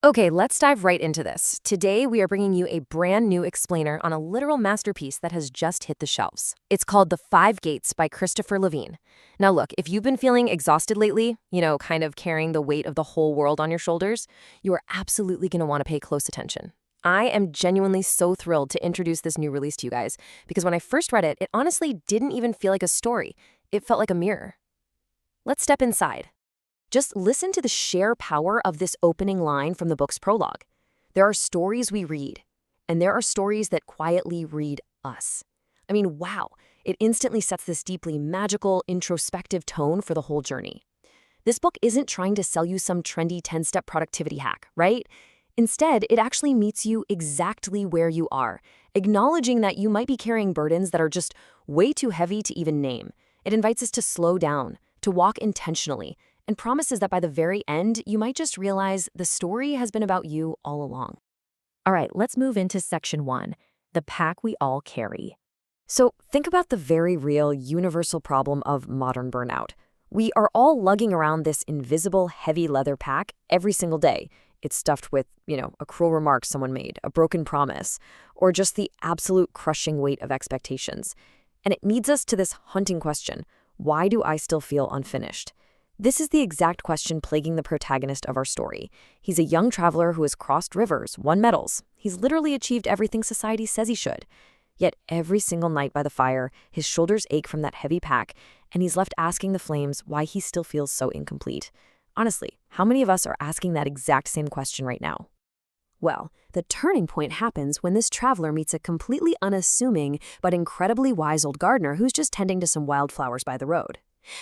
Okay, let's dive right into this. Today, we are bringing you a brand new explainer on a literal masterpiece that has just hit the shelves. It's called The Five Gates by Christopher Levine. Now, look, if you've been feeling exhausted lately, kind of carrying the weight of the whole world on your shoulders, you are absolutely going to want to pay close attention. I am genuinely so thrilled to introduce this new release to you guys because when I first read it, it honestly didn't even feel like a story. It felt like a mirror. Let's step inside. Just listen to the sheer power of this opening line from the book's prologue. There are stories we read, and there are stories that quietly read us. I mean, wow, it instantly sets this deeply magical, introspective tone for the whole journey. This book isn't trying to sell you some trendy 10-step productivity hack, right? Instead, it actually meets you exactly where you are, acknowledging that you might be carrying burdens that are just way too heavy to even name. It invites us to slow down, to walk intentionally, and promises that by the very end, you might just realize the story has been about you all along. All right, let's move into section 1, the pack we all carry. So think about the very real, universal problem of modern burnout. We are all lugging around this invisible, heavy leather pack every single day. It's stuffed with, a cruel remark someone made, a broken promise, or just the absolute crushing weight of expectations. And it leads us to this haunting question: why do I still feel unfinished? This is the exact question plaguing the protagonist of our story. He's a young traveler who has crossed rivers, won medals. He's literally achieved everything society says he should. Yet every single night by the fire, his shoulders ache from that heavy pack, and he's left asking the flames why he still feels so incomplete. Honestly, how many of us are asking that exact same question right now? Well, the turning point happens when this traveler meets a completely unassuming but incredibly wise old gardener who's just tending to some wildflowers by the road.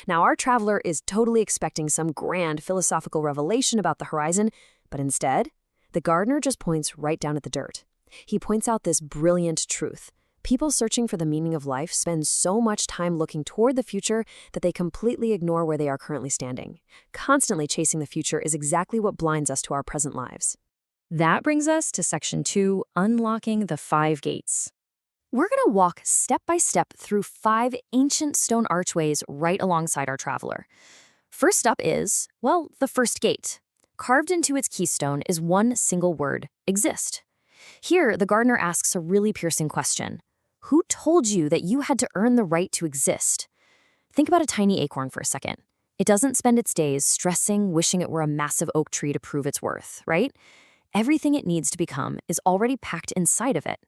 Now, our traveler is totally expecting some grand philosophical revelation about the horizon, but instead, the gardener just points right down at the dirt. He points out this brilliant truth. People searching for the meaning of life spend so much time looking toward the future that they completely ignore where they are currently standing. Constantly chasing the future is exactly what blinds us to our present lives. That brings us to section 2, unlocking the 5 gates. We're going to walk step by step through 5 ancient stone archways right alongside our traveler. First up is, the first gate. Carved into its keystone is one single word: exist. Here, the gardener asks a really piercing question. Who told you that you had to earn the right to exist? Think about a tiny acorn for a second. It doesn't spend its days stressing, wishing it were a massive oak tree to prove its worth, right? Everything it needs to become is already packed inside of it.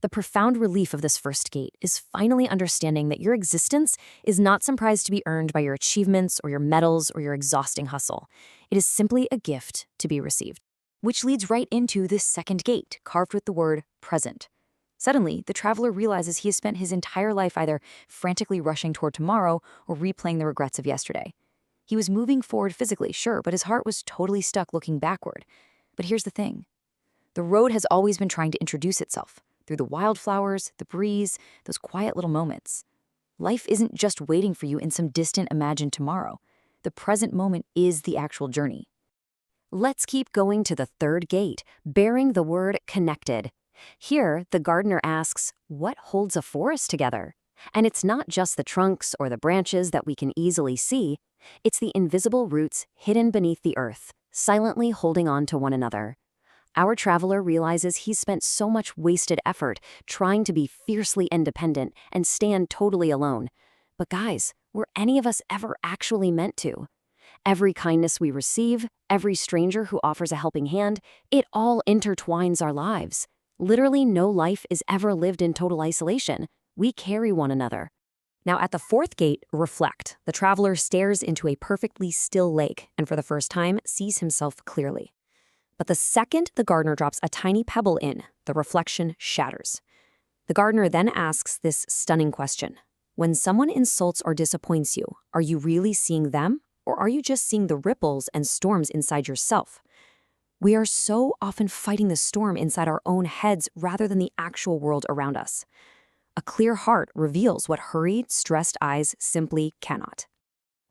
The profound relief of this first gate is finally understanding that your existence is not some prize to be earned by your achievements or your medals or your exhausting hustle. It is simply a gift to be received. Which leads right into this second gate, carved with the word present. Suddenly, the traveler realizes he has spent his entire life either frantically rushing toward tomorrow or replaying the regrets of yesterday. He was moving forward physically, sure, but his heart was totally stuck looking backward. But here's the thing. The road has always been trying to introduce itself. Through the wildflowers, the breeze, those quiet little moments. Life isn't just waiting for you in some distant imagined tomorrow. The present moment is the actual journey. Let's keep going to the third gate, bearing the word connected. Here, the gardener asks, what holds a forest together? And it's not just the trunks or the branches that we can easily see. It's the invisible roots hidden beneath the earth, silently holding on to one another. Our traveler realizes he's spent so much wasted effort trying to be fiercely independent and stand totally alone. But guys, were any of us ever actually meant to? Every kindness we receive, every stranger who offers a helping hand, it all intertwines our lives. Literally no life is ever lived in total isolation. We carry one another. Now at the fourth gate, reflect. The traveler stares into a perfectly still lake and for the first time sees himself clearly. But the second the gardener drops a tiny pebble in, the reflection shatters. The gardener then asks this stunning question. When someone insults or disappoints you, are you really seeing them, or are you just seeing the ripples and storms inside yourself? We are so often fighting the storm inside our own heads rather than the actual world around us. A clear heart reveals what hurried, stressed eyes simply cannot.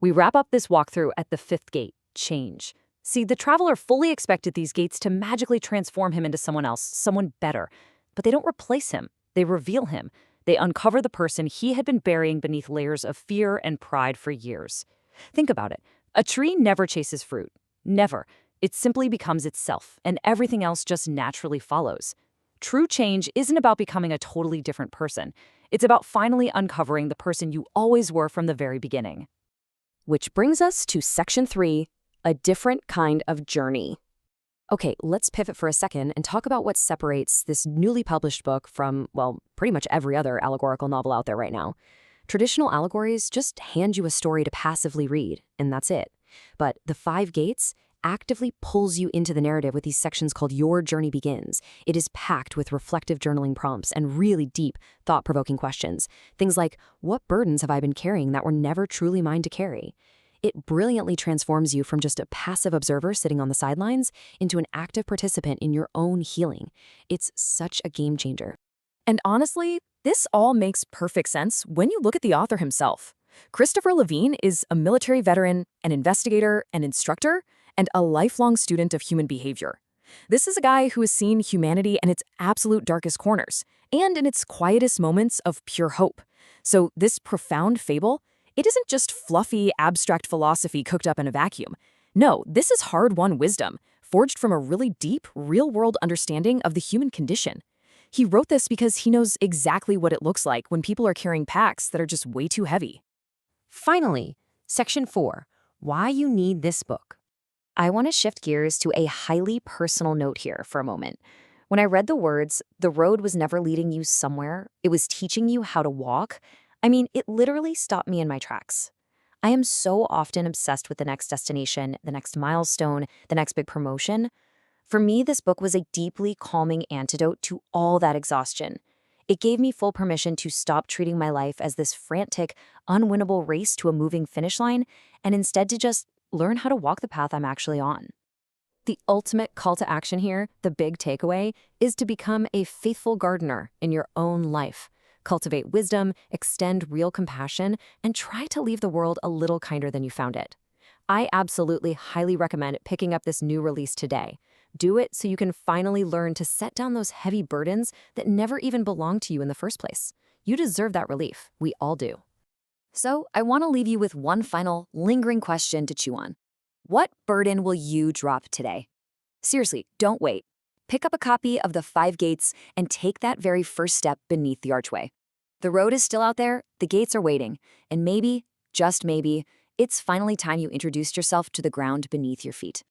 We wrap up this walkthrough at the fifth gate, change. See, the traveler fully expected these gates to magically transform him into someone else, someone better. But they don't replace him. They reveal him. They uncover the person he had been burying beneath layers of fear and pride for years. Think about it. A tree never chases fruit. Never. It simply becomes itself, and everything else just naturally follows. True change isn't about becoming a totally different person. It's about finally uncovering the person you always were from the very beginning. Which brings us to Section 3, a different kind of journey. Okay, let's pivot for a second and talk about what separates this newly published book from, well, pretty much every other allegorical novel out there right now. Traditional allegories just hand you a story to passively read, and that's it. But The Five Gates actively pulls you into the narrative with these sections called Your Journey Begins. It is packed with reflective journaling prompts and really deep, thought-provoking questions. Things like, what burdens have I been carrying that were never truly mine to carry? It brilliantly transforms you from just a passive observer sitting on the sidelines into an active participant in your own healing. It's such a game changer. And honestly, this all makes perfect sense when you look at the author himself. Christopher Levine is a military veteran, an investigator, an instructor, and a lifelong student of human behavior. This is a guy who has seen humanity in its absolute darkest corners, and in its quietest moments of pure hope. So this profound fable, it isn't just fluffy, abstract philosophy cooked up in a vacuum. No, this is hard-won wisdom, forged from a really deep, real-world understanding of the human condition. He wrote this because he knows exactly what it looks like when people are carrying packs that are just way too heavy. Finally, Section 4, Why You Need This Book. I want to shift gears to a highly personal note here for a moment. When I read the words, the road was never leading you somewhere, it was teaching you how to walk, it literally stopped me in my tracks. I am so often obsessed with the next destination, the next milestone, the next big promotion. For me, this book was a deeply calming antidote to all that exhaustion. It gave me full permission to stop treating my life as this frantic, unwinnable race to a moving finish line, and instead to just learn how to walk the path I'm actually on. The ultimate call to action here, the big takeaway, is to become a faithful gardener in your own life. Cultivate wisdom, extend real compassion, and try to leave the world a little kinder than you found it. I absolutely highly recommend picking up this new release today. Do it so you can finally learn to set down those heavy burdens that never even belonged to you in the first place. You deserve that relief. We all do. So, I want to leave you with one final, lingering question to chew on. What burden will you drop today? Seriously, don't wait. Pick up a copy of The Five Gates and take that very first step beneath the archway. The road is still out there, the gates are waiting, and maybe, just maybe, it's finally time you introduced yourself to the ground beneath your feet.